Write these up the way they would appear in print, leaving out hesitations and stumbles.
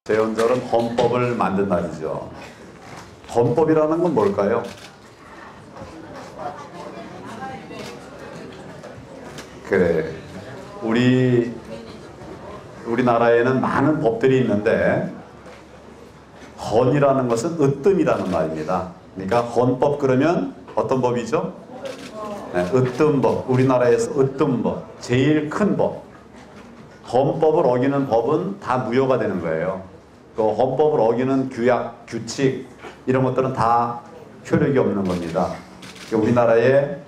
대연절은 헌법을 만든 날이죠. 헌법이라는 건 뭘까요? 그래, 우리나라에는 많은 법들이 있는데 헌이라는 것은 으뜸이라는 말입니다. 그러니까 헌법 그러면 어떤 법이죠? 네, 으뜸법. 우리나라에서 으뜸법, 제일 큰 법. 헌법을 어기는 법은 다 무효가 되는 거예요. 그 헌법을 어기는 규약, 규칙 이런 것들은 다 효력이 없는 겁니다. 우리나라의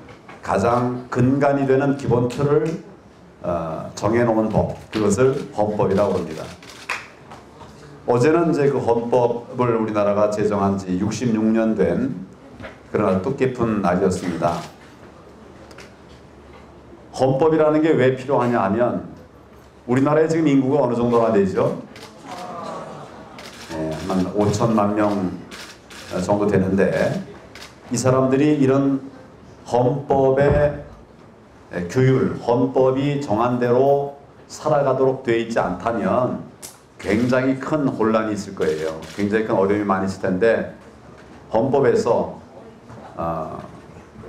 가장 근간이 되는 기본 틀을 정해놓은 법, 그것을 헌법이라고 합니다. 어제는 이제 그 헌법을 우리나라가 제정한 지 66년 된 그런 뜻깊은 날이었습니다. 헌법이라는 게 왜 필요하냐 하면 우리나라에 지금 인구가 어느 정도나 되죠? 네, 한 5천만 명 정도 되는데 이 사람들이 이런 헌법의 규율, 헌법이 정한 대로 살아가도록 되어 있지 않다면 굉장히 큰 혼란이 있을 거예요. 굉장히 큰 어려움이 많이 있을 텐데 헌법에서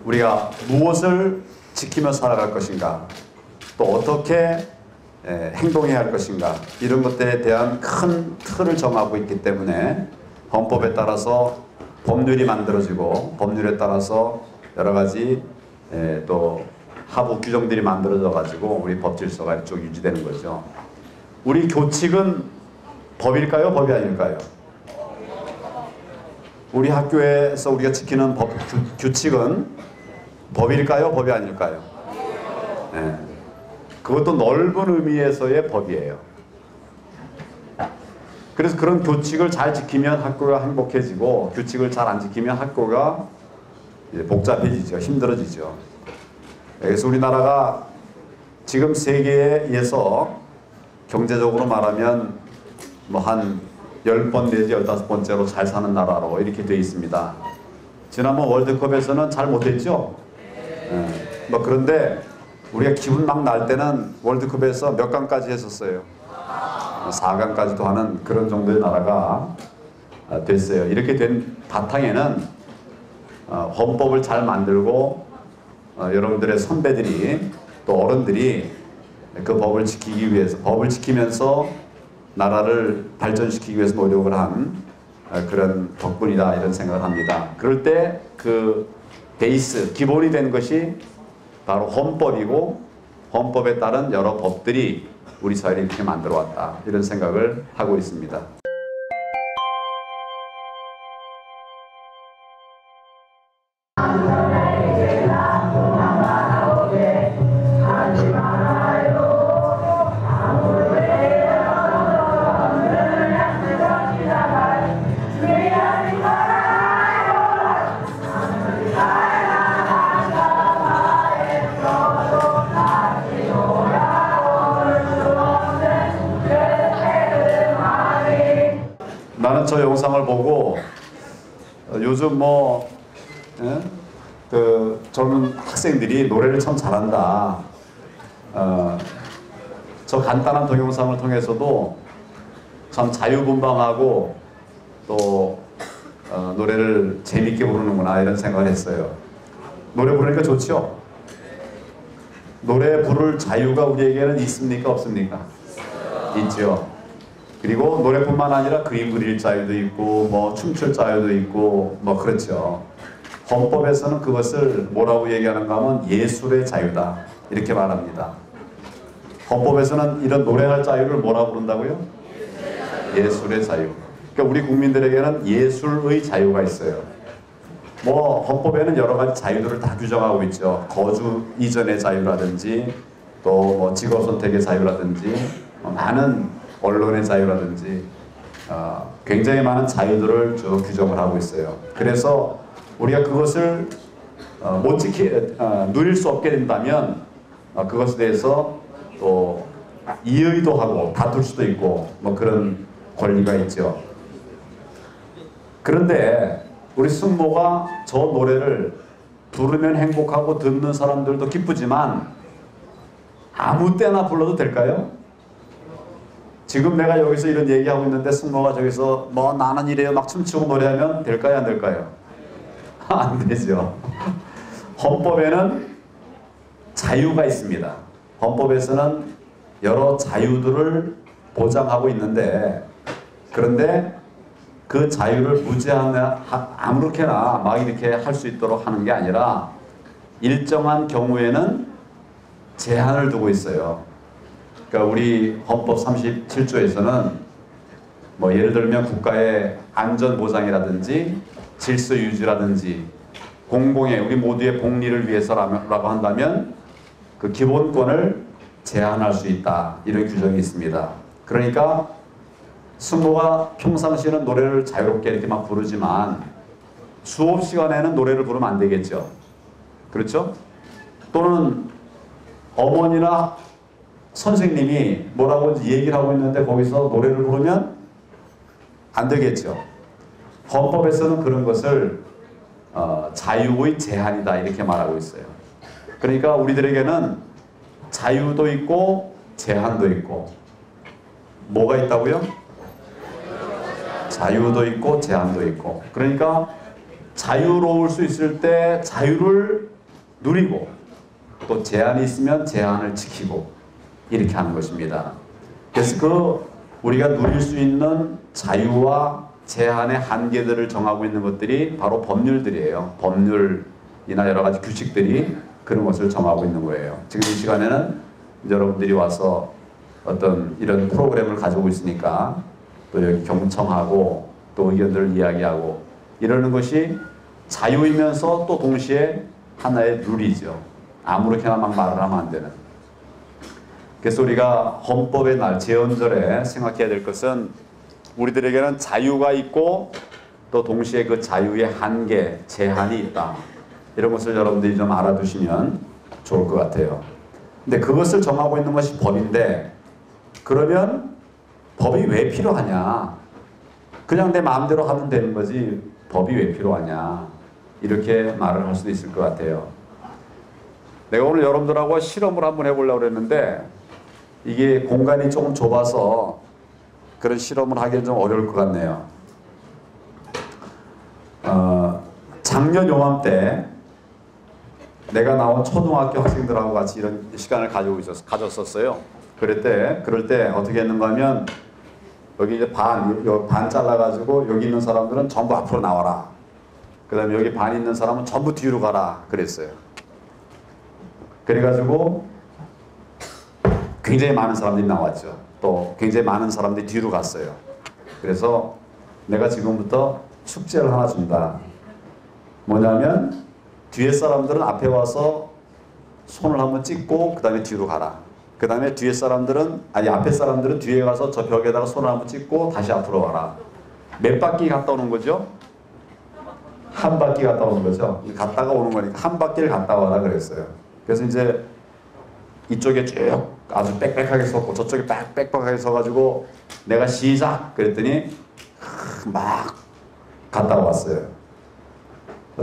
우리가 무엇을 지키며 살아갈 것인가, 또 어떻게 행동해야 할 것인가, 이런 것들에 대한 큰 틀을 정하고 있기 때문에 헌법에 따라서 법률이 만들어지고 법률에 따라서 여러 가지 또 하부 규정들이 만들어져 가지고 우리 법 질서가 쭉 유지되는 거죠. 우리 교칙은 법일까요? 법이 아닐까요? 우리 학교에서 우리가 지키는 법 규칙은 법일까요? 법이 아닐까요? 네. 그것도 넓은 의미에서의 법이에요. 그래서 그런 규칙을 잘 지키면 학교가 행복해지고 규칙을 잘 안 지키면 학교가 이제 복잡해지죠. 힘들어지죠. 그래서 우리나라가 지금 세계에서 경제적으로 말하면 뭐 한 10번 내지 15번째로 잘 사는 나라로 이렇게 되어 있습니다. 지난번 월드컵에서는 잘 못했죠? 뭐 그런데 우리가 기분 막 날 때는 월드컵에서 몇 강까지 했었어요. 4강까지도 하는 그런 정도의 나라가 됐어요. 이렇게 된 바탕에는 헌법을 잘 만들고 여러분들의 선배들이 또 어른들이 그 법을 지키기 위해서, 법을 지키면서 나라를 발전시키기 위해서 노력을 한 그런 덕분이다, 이런 생각을 합니다. 그럴 때 그 베이스, 기본이 된 것이 바로 헌법이고 헌법에 따른 여러 법들이 우리 사회를 이렇게 만들어 왔다, 이런 생각을 하고 있습니다. 나는 저 영상을 보고 요즘 뭐 그 젊은 학생들이 노래를 참 잘한다. 저 간단한 동영상을 통해서도 참 자유분방하고 또 노래를 재밌게 부르는구나, 이런 생각을 했어요. 노래 부르니까 좋죠? 노래 부를 자유가 우리에게는 있습니까? 없습니까? 있죠. 그리고 노래뿐만 아니라 그림 그릴 자유도 있고 뭐 춤출 자유도 있고 뭐 그렇죠. 헌법에서는 그것을 뭐라고 얘기하는가 하면 예술의 자유다, 이렇게 말합니다. 헌법에서는 이런 노래할 자유를 뭐라고 부른다고요? 예술의 자유. 그러니까 우리 국민들에게는 예술의 자유가 있어요. 뭐 헌법에는 여러 가지 자유들을 다 규정하고 있죠. 거주 이전의 자유라든지 또 뭐 직업 선택의 자유라든지 많은 언론의 자유라든지 굉장히 많은 자유들을 쭉 규정을 하고 있어요. 그래서 우리가 그것을 누릴 수 없게 된다면 그것에 대해서 또 이의도 하고 다툴 수도 있고 뭐 그런 권리가 있죠. 그런데 우리 승모가 저 노래를 부르면 행복하고 듣는 사람들도 기쁘지만 아무 때나 불러도 될까요? 지금 내가 여기서 이런 얘기하고 있는데 승모가 저기서 뭐 나는 이래요 막 춤추고 노래하면 될까요 안 될까요? 안 되죠. 헌법에는 자유가 있습니다. 헌법에서는 여러 자유들을 보장하고 있는데, 그런데 그 자유를 무제한 아무렇게나 막 이렇게 할 수 있도록 하는 게 아니라 일정한 경우에는 제한을 두고 있어요. 그러니까 우리 헌법 37조에서는 뭐 예를 들면 국가의 안전 보장이라든지 질서 유지라든지 공공의 우리 모두의 복리를 위해서라고 한다면 그 기본권을 제한할 수 있다, 이런 규정이 있습니다. 그러니까 승모가 평상시에는 노래를 자유롭게 이렇게 막 부르지만 수업 시간에는 노래를 부르면 안 되겠죠. 그렇죠? 또는 어머니나 선생님이 뭐라고 얘기를 하고 있는데 거기서 노래를 부르면 안 되겠죠. 헌법에서는 그런 것을 자유의 제한이다, 이렇게 말하고 있어요. 그러니까 우리들에게는 자유도 있고 제한도 있고, 뭐가 있다고요? 자유도 있고 제한도 있고. 그러니까 자유로울 수 있을 때 자유를 누리고, 또 제한이 있으면 제한을 지키고, 이렇게 하는 것입니다. 그래서 우리가 누릴 수 있는 자유와 제한의 한계들을 정하고 있는 것들이 바로 법률들이에요. 법률이나 여러 가지 규칙들이 그런 것을 정하고 있는 거예요. 지금 이 시간에는 여러분들이 와서 어떤 이런 프로그램을 가지고 있으니까 또 여기 경청하고 또 의견들을 이야기하고 이러는 것이 자유이면서 또 동시에 하나의 룰이죠. 아무렇게나 막 말을 하면 안 되는. 그래서 우리가 헌법의 날 제헌절에 생각해야 될 것은 우리들에게는 자유가 있고 또 동시에 그 자유의 한계, 제한이 있다. 이런 것을 여러분들이 좀 알아두시면 좋을 것 같아요. 근데 그것을 정하고 있는 것이 법인데, 그러면 법이 왜 필요하냐? 그냥 내 마음대로 하면 되는 거지 법이 왜 필요하냐? 이렇게 말을 할 수도 있을 것 같아요. 내가 오늘 여러분들하고 실험을 한번 해보려고 그랬는데 이게 공간이 조금 좁아서 그런 실험을 하기는 좀 어려울 것 같네요. 작년 요맘때 내가 나온 초등학교 학생들하고 같이 이런 시간을 가졌었어요. 그럴 때 어떻게 했는가 하면 여기 이제 반 잘라가지고 여기 있는 사람들은 전부 앞으로 나와라. 그 다음에 여기 반 있는 사람은 전부 뒤로 가라. 그랬어요. 그래가지고 굉장히 많은 사람들이 나왔죠. 또 굉장히 많은 사람들이 뒤로 갔어요. 그래서 내가 지금부터 숙제를 하나 준다. 뭐냐면 뒤에 사람들은 앞에 와서 손을 한번 찍고 그 다음에 뒤로 가라. 그 다음에 앞에 사람들은 뒤에 가서 저 벽에다가 손을 한번 찍고 다시 앞으로 와라. 몇 바퀴 갔다 오는 거죠? 한 바퀴 갔다 오는 거죠. 갔다가 오는 거니까 한 바퀴를 갔다 와라 그랬어요. 그래서 이제 이쪽에 쭉 아주 빽빽하게 섰고 저쪽에 빽빽하게 서가지고 내가 시작 그랬더니 막 갔다 왔어요.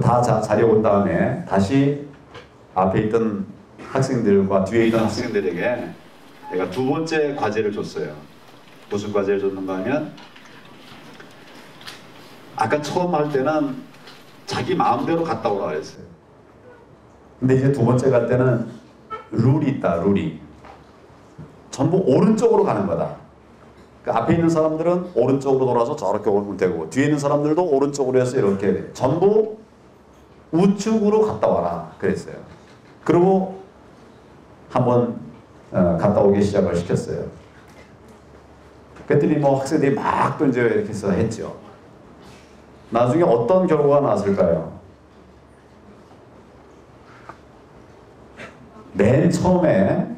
다 자리에 온 다음에 다시 앞에 있던 학생들과 뒤에 있던 학생들에게 내가 두 번째 과제를 줬어요. 무슨 과제를 줬는가 하면 아까 처음 할 때는 자기 마음대로 갔다 오라 그랬어요. 근데 이제 두 번째 갈 때는 룰이 있다. 룰이 전부 오른쪽으로 가는 거다. 그 앞에 있는 사람들은 오른쪽으로 돌아서 저렇게 오면 되고 뒤에 있는 사람들도 오른쪽으로 해서 이렇게 돼. 전부 우측으로 갔다 와라 그랬어요. 그리고 한번 갔다 오기 시작을 시켰어요. 그랬더니 뭐 학생들이 막 또 이제 이렇게 해서 했죠. 나중에 어떤 결과가 나왔을까요? 맨 처음에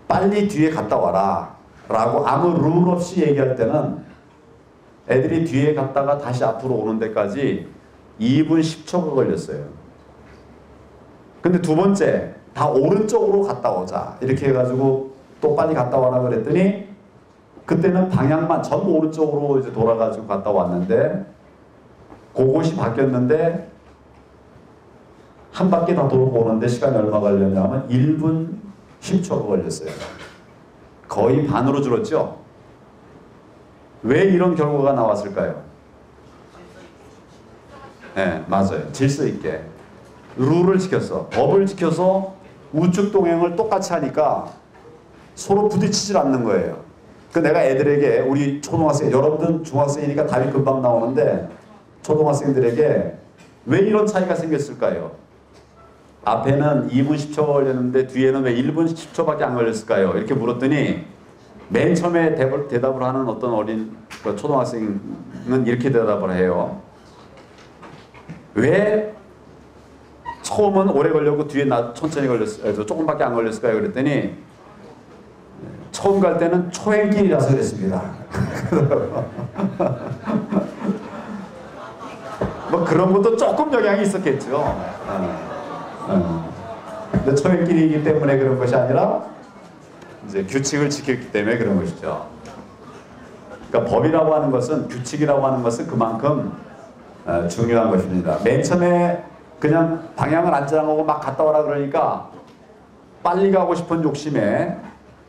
빨리 뒤에 갔다 와라 라고 아무 룰 없이 얘기할 때는 애들이 뒤에 갔다가 다시 앞으로 오는 데까지 2분 10초가 걸렸어요. 근데 두 번째 다 오른쪽으로 갔다 오자 이렇게 해가지고 또 빨리 갔다 와라 그랬더니 그때는 방향만 전부 오른쪽으로 이제 돌아가지고 갔다 왔는데 그곳이 바뀌었는데 한 바퀴 다 돌고 오는데 시간이 얼마 걸렸냐면 1분 10초가 걸렸어요. 거의 반으로 줄었죠. 왜 이런 결과가 나왔을까요? 네, 맞아요. 질서 있게. 룰을 지켜서, 법을 지켜서 우측 동행을 똑같이 하니까 서로 부딪히질 않는 거예요. 그 내가 애들에게, 우리 초등학생, 여러분들은 중학생이니까 답이 금방 나오는데 초등학생들에게 왜 이런 차이가 생겼을까요? 앞에는 2분 10초 걸렸는데 뒤에는 왜 1분 10초밖에 안 걸렸을까요? 이렇게 물었더니 맨 처음에 대답을 하는 어떤 어린 초등학생은 이렇게 대답을 해요. 왜 처음은 오래 걸렸고 뒤에 천천히 걸렸어요? 조금밖에 안 걸렸을까요? 그랬더니 처음 갈 때는 초행길이라서 그랬습니다. 뭐 그런 것도 조금 영향이 있었겠죠. 근데 초행길이기 때문에 그런 것이 아니라 이제 규칙을 지켰기 때문에 그런 것이죠. 그러니까 법이라고 하는 것은, 규칙이라고 하는 것은 그만큼 중요한 것입니다. 맨 처음에 그냥 방향을 안 정하고 막 갔다 오라 그러니까 빨리 가고 싶은 욕심에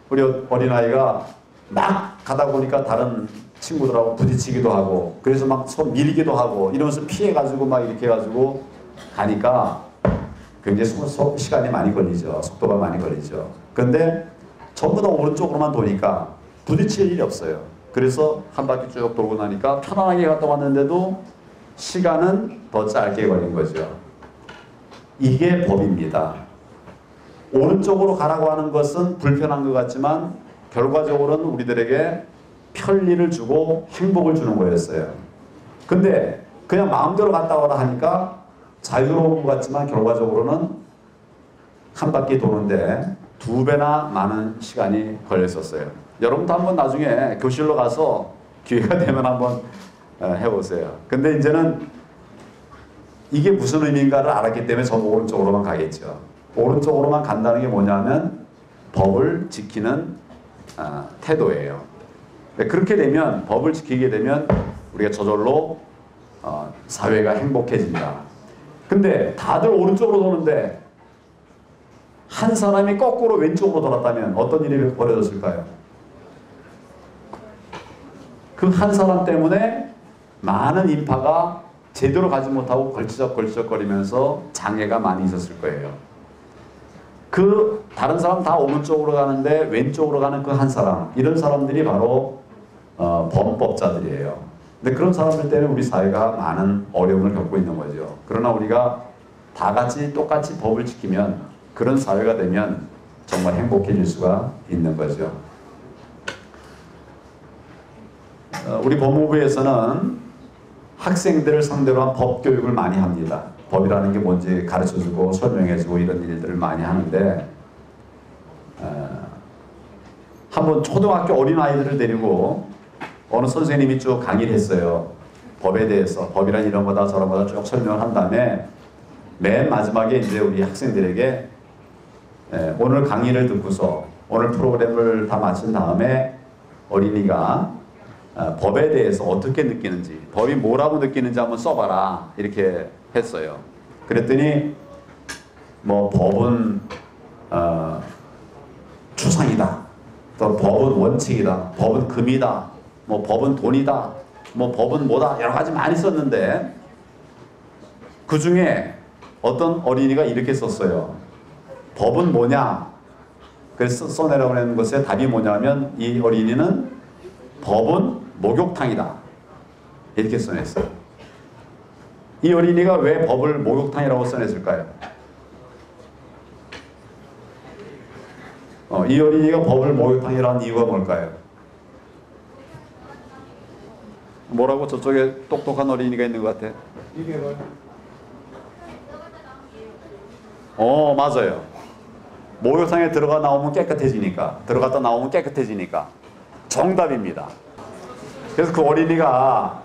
우리 어린아이가 막 가다 보니까 다른 친구들하고 부딪히기도 하고, 그래서 막 손 밀기도 하고 이러면서 피해가지고 막 이렇게 해가지고 가니까 굉장히 시간이 많이 걸리죠. 속도가 많이 걸리죠. 근데 전부 다 오른쪽으로만 도니까 부딪힐 일이 없어요. 그래서 한 바퀴 쭉 돌고 나니까 편안하게 갔다 왔는데도 시간은 더 짧게 걸린 거죠. 이게 법입니다. 오른쪽으로 가라고 하는 것은 불편한 것 같지만 결과적으로는 우리들에게 편리를 주고 행복을 주는 거였어요. 근데 그냥 마음대로 갔다 오라 하니까 자유로운 것 같지만 결과적으로는 한 바퀴 도는데 2배나 많은 시간이 걸렸었어요. 여러분도 한번 나중에 교실로 가서 기회가 되면 한번 해보세요. 근데 이제는 이게 무슨 의미인가를 알았기 때문에 저는 오른쪽으로만 가겠죠. 오른쪽으로만 간다는 게 뭐냐면 법을 지키는 태도예요. 그렇게 되면, 법을 지키게 되면 우리가 저절로 사회가 행복해진다. 근데 다들 오른쪽으로 도는데 한 사람이 거꾸로 왼쪽으로 돌았다면 어떤 일이 벌어졌을까요? 그 한 사람 때문에 많은 인파가 제대로 가지 못하고 걸치적거리면서 장애가 많이 있었을 거예요. 그 다른 사람 다 오른쪽으로 가는데 왼쪽으로 가는 그 한 사람, 이런 사람들이 바로 범법자들이에요. 근데 그런 사람들 때문에 우리 사회가 많은 어려움을 겪고 있는 거죠. 그러나 우리가 다 같이 똑같이 법을 지키면, 그런 사회가 되면 정말 행복해질 수가 있는 거죠. 우리 법무부에서는 학생들을 상대로 한 법교육을 많이 합니다. 법이라는 게 뭔지 가르쳐주고 설명해주고 이런 일들을 많이 하는데, 한번 초등학교 어린아이들을 데리고 어느 선생님이 쭉 강의를 했어요. 법에 대해서, 법이란 이런 거다 저런 거다 쭉 설명을 한 다음에 맨 마지막에 이제 우리 학생들에게 오늘 강의를 듣고서 오늘 프로그램을 다 마친 다음에 어린이가 법에 대해서 어떻게 느끼는지, 법이 뭐라고 느끼는지 한번 써봐라, 이렇게 했어요. 그랬더니 뭐 법은 추상이다, 또 법은 원칙이다, 법은 금이다, 뭐 법은 돈이다, 뭐 법은 뭐다, 여러 가지 많이 썼는데 그 중에 어떤 어린이가 이렇게 썼어요. 법은 뭐냐? 그래서 써내라고 하는 것의 답이 뭐냐면, 이 어린이는 법은 목욕탕이다, 이렇게 써냈어요. 이 어린이가 왜 법을 목욕탕이라고 써냈을까요? 이 어린이가 법을 목욕탕이라는 이유가 뭘까요? 뭐라고? 저쪽에 똑똑한 어린이가 있는 것 같아. 이게 뭐? 맞아요. 목욕탕에 들어가 나오면 깨끗해지니까, 들어갔다 나오면 깨끗해지니까. 정답입니다. 그래서 그 어린이가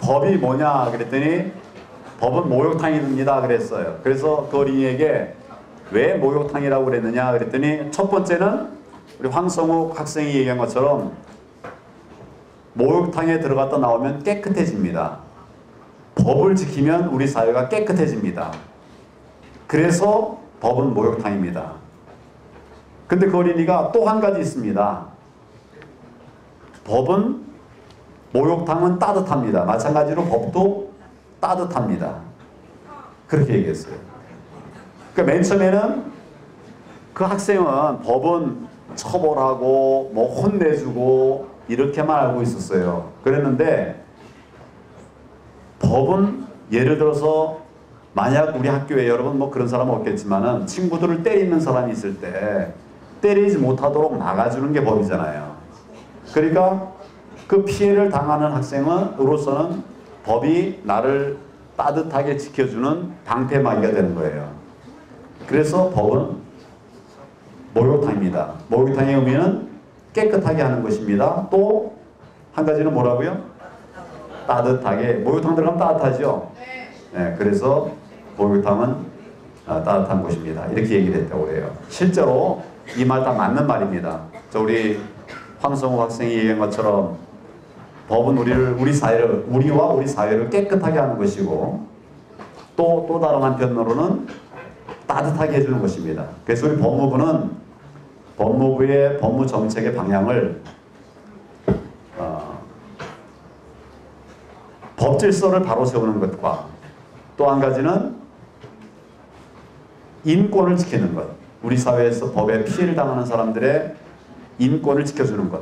법이 뭐냐 그랬더니 법은 목욕탕입니다 그랬어요. 그래서 그 어린이에게 왜 목욕탕이라고 그랬느냐 그랬더니, 첫 번째는 우리 황성욱 학생이 얘기한 것처럼 목욕탕에 들어갔다 나오면 깨끗해집니다. 법을 지키면 우리 사회가 깨끗해집니다. 그래서 법은 목욕탕입니다. 근데 그 어린이가 또 한 가지 있습니다. 법은 목욕탕은 따뜻합니다. 마찬가지로 법도 따뜻합니다. 그렇게 얘기했어요. 그러니까 맨 처음에는 그 학생은 법은 처벌하고 뭐 혼내주고 이렇게만 알고 있었어요. 그랬는데 법은 예를 들어서 만약 우리 학교에 여러분 뭐 그런 사람은 없겠지만은 친구들을 때리는 사람이 있을 때 때리지 못하도록 막아주는 게 법이잖아요. 그러니까 그 피해를 당하는 학생으로서는 법이 나를 따뜻하게 지켜주는 방패막이가 되는 거예요. 그래서 법은 목욕탕입니다. 목욕탕의 의미는 깨끗하게 하는 것입니다. 또 한 가지는 뭐라고요? 따뜻하게. 목욕탕 들어가면 따뜻하죠? 네, 그래서 목욕탕은 따뜻한 곳입니다. 이렇게 얘기를 했다고 그래요. 실제로 이 말 다 맞는 말입니다. 우리 황성우 학생이 얘기한 것처럼 법은 우리 사회를, 우리와 우리 사회를 깨끗하게 하는 것이고 또 다른 한편으로는 따뜻하게 해주는 것입니다. 그래서 우리 법무부는 법무부의 법무 정책의 방향을 법 질서를 바로 세우는 것과 또 한 가지는 인권을 지키는 것. 우리 사회에서 법에 피해를 당하는 사람들의 인권을 지켜주는 것.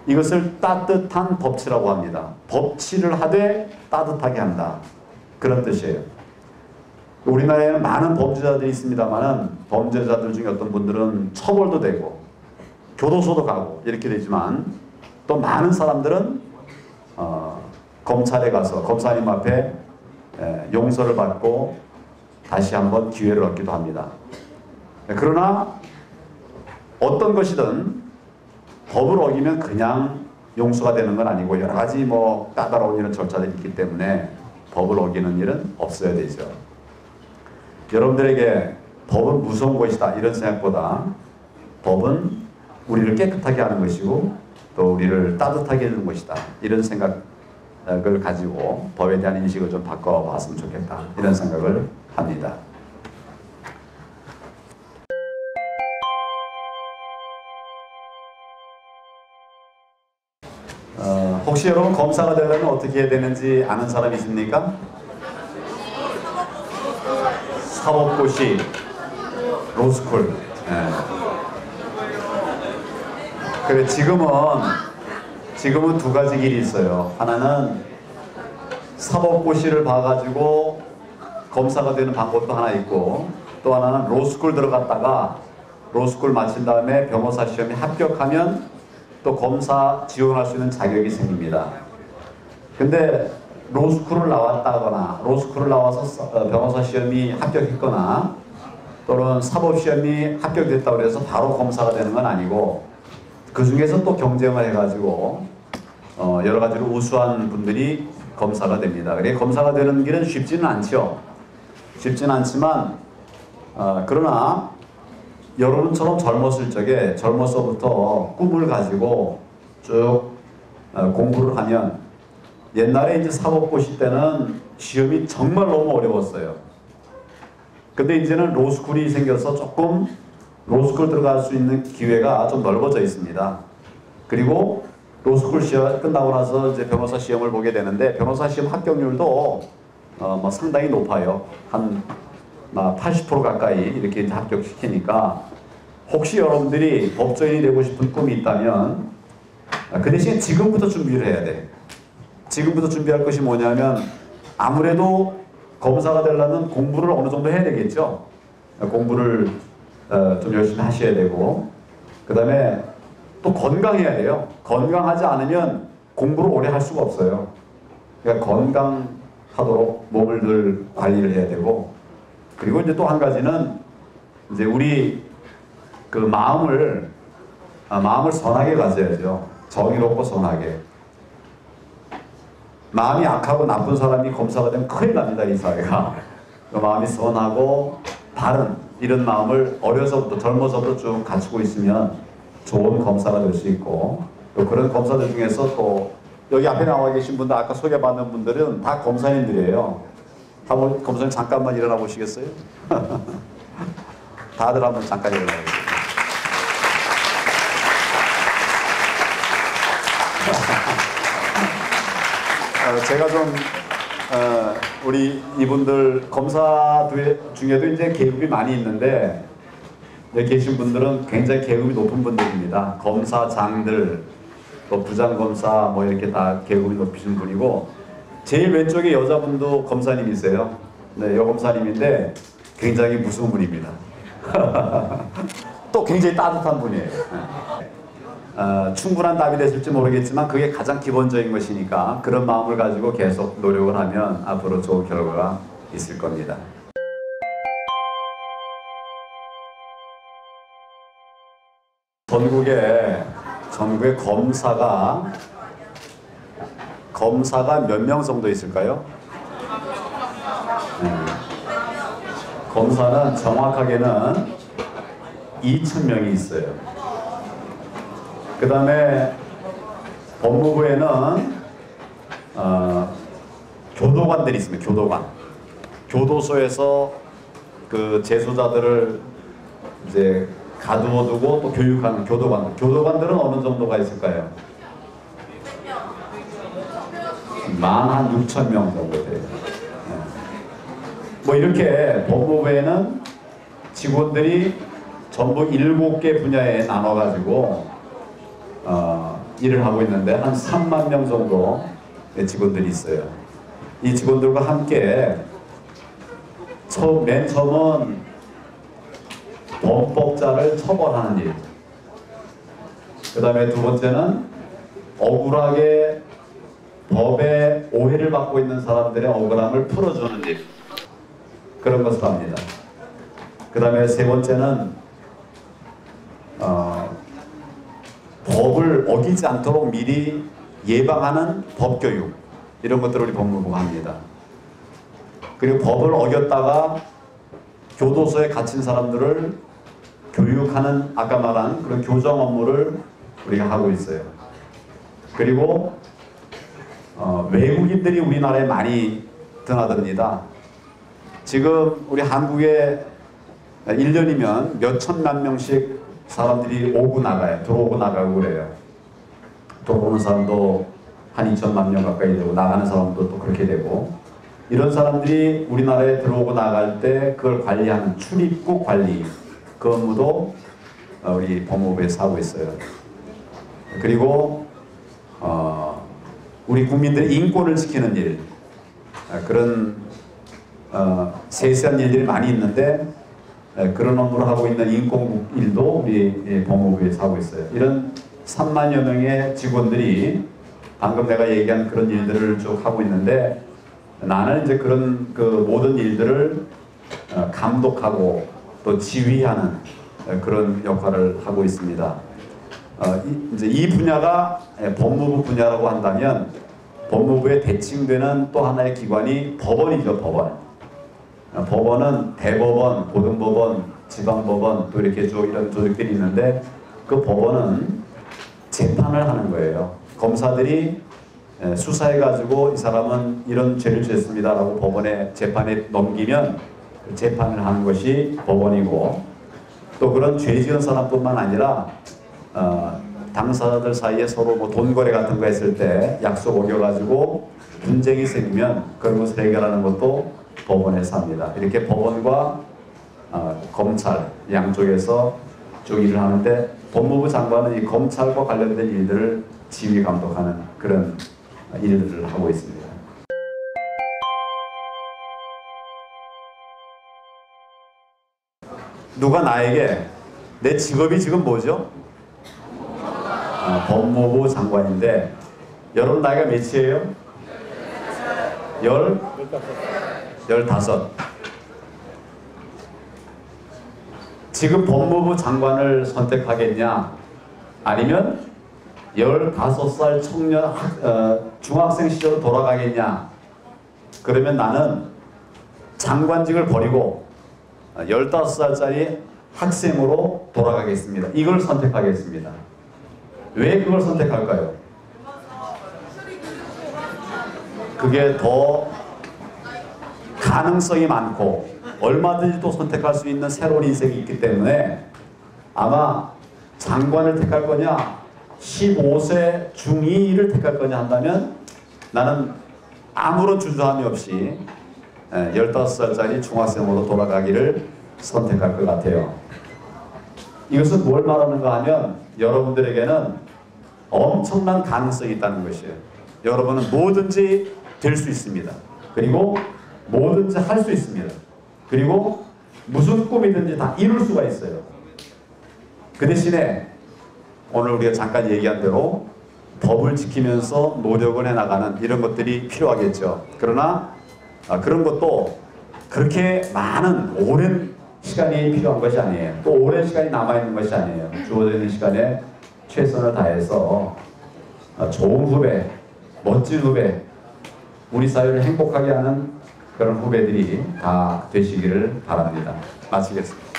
이것을 따뜻한 법치라고 합니다. 법치를 하되 따뜻하게 한다. 그런 뜻이에요. 우리나라에는 많은 범죄자들이 있습니다만 범죄자들 중에 어떤 분들은 처벌도 되고 교도소도 가고 이렇게 되지만 또 많은 사람들은 검찰에 가서 검사님 앞에 용서를 받고 다시 한번 기회를 얻기도 합니다. 그러나 어떤 것이든 법을 어기면 그냥 용서가 되는 건 아니고 여러 가지 뭐 까다로운 이런 절차들이 있기 때문에 법을 어기는 일은 없어야 되죠. 여러분들에게 법은 무서운 것이다 이런 생각보다 법은 우리를 깨끗하게 하는 것이고 또 우리를 따뜻하게 해주는 것이다 이런 생각을 가지고 법에 대한 인식을 좀 바꿔봤으면 좋겠다 이런 생각을 합니다. 혹시 여러분 검사가 되려면 어떻게 해야 되는지 아는 사람 있습니까? 사법고시, 로스쿨. 그래 지금은 두 가지 길이 있어요. 하나는 사법고시를 봐가지고 검사가 되는 방법도 하나 있고 또 하나는 로스쿨 들어갔다가 로스쿨 마친 다음에 변호사 시험에 합격하면 또 검사 지원할 수 있는 자격이 생깁니다. 근데 로스쿨을 나왔다거나 로스쿨을 나와서 변호사 시험이 합격했거나 또는 사법 시험이 합격됐다고 해서 바로 검사가 되는 건 아니고 그 중에서 또 경쟁을 해가지고 여러 가지로 우수한 분들이 검사가 됩니다. 그래 검사가 되는 길은 쉽지는 않죠. 쉽지는 않지만 그러나 여러분처럼 젊었을 적에 젊어서부터 꿈을 가지고 쭉 공부를 하면 옛날에 이제 사법고시 때는 시험이 정말 너무 어려웠어요. 근데 이제는 로스쿨이 생겨서 조금 로스쿨 들어갈 수 있는 기회가 좀 넓어져 있습니다. 그리고 로스쿨 시험 끝나고 나서 이제 변호사 시험을 보게 되는데 변호사 시험 합격률도 뭐 상당히 높아요. 한 80% 가까이 이렇게 이제 합격시키니까 혹시 여러분들이 법조인이 되고 싶은 꿈이 있다면 그 대신 지금부터 준비를 해야 돼. 지금부터 준비할 것이 뭐냐면 아무래도 검사가 되려면 공부를 어느 정도 해야 되겠죠. 공부를 좀 열심히 하셔야 되고 그 다음에 또 건강해야 돼요. 건강하지 않으면 공부를 오래 할 수가 없어요. 그러니까 건강하도록 몸을 늘 관리를 해야 되고 그리고 이제 또 한 가지는 이제 우리 그 마음을 선하게 가져야죠. 정의롭고 선하게. 마음이 악하고 나쁜 사람이 검사가 되면 큰일 납니다. 이 사회가. 그 마음이 선하고 바른 이런 마음을 어려서부터 젊어서부터 쭉 갖추고 있으면 좋은 검사가 될 수 있고 또 그런 검사들 중에서 또 여기 앞에 나와 계신 분들 아까 소개받는 분들은 다 검사님들이에요. 한번 검사님 잠깐만 일어나 보시겠어요? 다들 한번 잠깐 일어나 보세요. 제가 좀 우리 이분들 검사 중에도 이제 계급이 많이 있는데 여기 계신 분들은 굉장히 계급이 높은 분들입니다. 검사장들, 또 부장검사 뭐 이렇게 다 계급이 높으신 분이고 제일 왼쪽에 여자분도 검사님이세요. 네, 여검사님인데 굉장히 무서운 분입니다. 또 굉장히 따뜻한 분이에요. 충분한 답이 됐을지 모르겠지만 그게 가장 기본적인 것이니까 그런 마음을 가지고 계속 노력을 하면 앞으로 좋은 결과가 있을 겁니다. 전국에 검사가 몇 명 정도 있을까요? 네. 검사는 정확하게는 2,000명이 있어요. 그 다음에 법무부에는 교도관들이 있습니다. 교도관. 교도소에서 그 재소자들을 이제 가두어두고 또 교육하는 교도관들. 교도관들은 어느 정도가 있을까요? 한 6,000명 정도 돼요. 네. 뭐 이렇게 법무부에는 직원들이 전부 7개 분야에 나눠가지고 일을 하고 있는데 한 3만 명 정도 직원들이 있어요. 이 직원들과 함께 맨 처음은 범법자를 처벌하는 일, 그 다음에 두 번째는 억울하게 법에 오해를 받고 있는 사람들의 억울함을 풀어주는 일, 그런 것을 합니다. 그 다음에 세 번째는 법을 어기지 않도록 미리 예방하는 법교육, 이런 것들을 우리 법무부가 합니다. 그리고 법을 어겼다가 교도소에 갇힌 사람들을 교육하는 아까 말한 그런 교정 업무를 우리가 하고 있어요. 그리고 외국인들이 우리나라에 많이 드나듭니다. 지금 우리 한국에 1년이면 몇 천만 명씩 사람들이 오고 나가요. 들어오고 나가고 그래요. 들어오는 사람도 한 2천만 명 가까이 되고 나가는 사람도 또 그렇게 되고, 이런 사람들이 우리나라에 들어오고 나갈 때 그걸 관리하는 출입국 관리, 그 업무도 우리 법무부에서 하고 있어요. 그리고 우리 국민들의 인권을 지키는 일, 그런 세세한 일들이 많이 있는데 그런 업무를 하고 있는 인권 일도 우리 법무부에서 하고 있어요. 이런 3만여 명의 직원들이 방금 내가 얘기한 그런 일들을 쭉 하고 있는데, 나는 이제 그런 그 모든 일들을 감독하고 또 지휘하는 그런 역할을 하고 있습니다. 이제 이 분야가 법무부 분야라고 한다면 법무부에 대칭되는 또 하나의 기관이 법원이죠. 법원은 대법원, 고등법원, 지방법원 또 이렇게 쭉 이런 조직들이 있는데, 그 법원은 재판을 하는 거예요. 검사들이 수사해가지고 이 사람은 이런 죄를 지었습니다 라고 법원에 재판에 넘기면 그 재판을 하는 것이 법원이고, 또 그런 죄 지은 사람뿐만 아니라 당사자들 사이에 서로 뭐 돈거래 같은 거 했을 때 약속 어겨가지고 분쟁이 생기면 그런 것을 해결하는 것도 법원에서 합니다. 이렇게 법원과 검찰 양쪽에서 쭉 일을 하는데, 법무부 장관은 이 검찰과 관련된 일들을 지휘 감독하는 그런 일들을 하고 있습니다. 누가 나에게 내 직업이 지금 뭐죠? 법무부 장관인데, 여러분 나이가 몇이에요? 15. 지금 법무부 장관을 선택하겠냐? 아니면 15살 청년 중학생 시절로 돌아가겠냐? 그러면 나는 장관직을 버리고 15살짜리 학생으로 돌아가겠습니다. 이걸 선택하겠습니다. 왜 그걸 선택할까요? 그게 더 가능성이 많고 얼마든지 또 선택할 수 있는 새로운 인생이 있기 때문에, 아마 장관을 택할 거냐 15세 중2를 택할 거냐 한다면 나는 아무런 주저함이 없이 15살짜리 중학생으로 돌아가기를 선택할 것 같아요. 이것은 뭘 말하는가 하면 여러분들에게는 엄청난 가능성이 있다는 것이에요. 여러분은 뭐든지 될 수 있습니다. 그리고 뭐든지 할 수 있습니다. 그리고 무슨 꿈이든지 다 이룰 수가 있어요. 그 대신에 오늘 우리가 잠깐 얘기한 대로 법을 지키면서 노력을 해나가는 이런 것들이 필요하겠죠. 그러나 그런 것도 그렇게 많은 오랜 시간이 필요한 것이 아니에요. 또 오랜 시간이 남아있는 것이 아니에요. 주어져 있는 시간에 최선을 다해서 좋은 후배, 멋진 후배, 우리 사회를 행복하게 하는 그런 후배들이 다 되시기를 바랍니다. 마치겠습니다.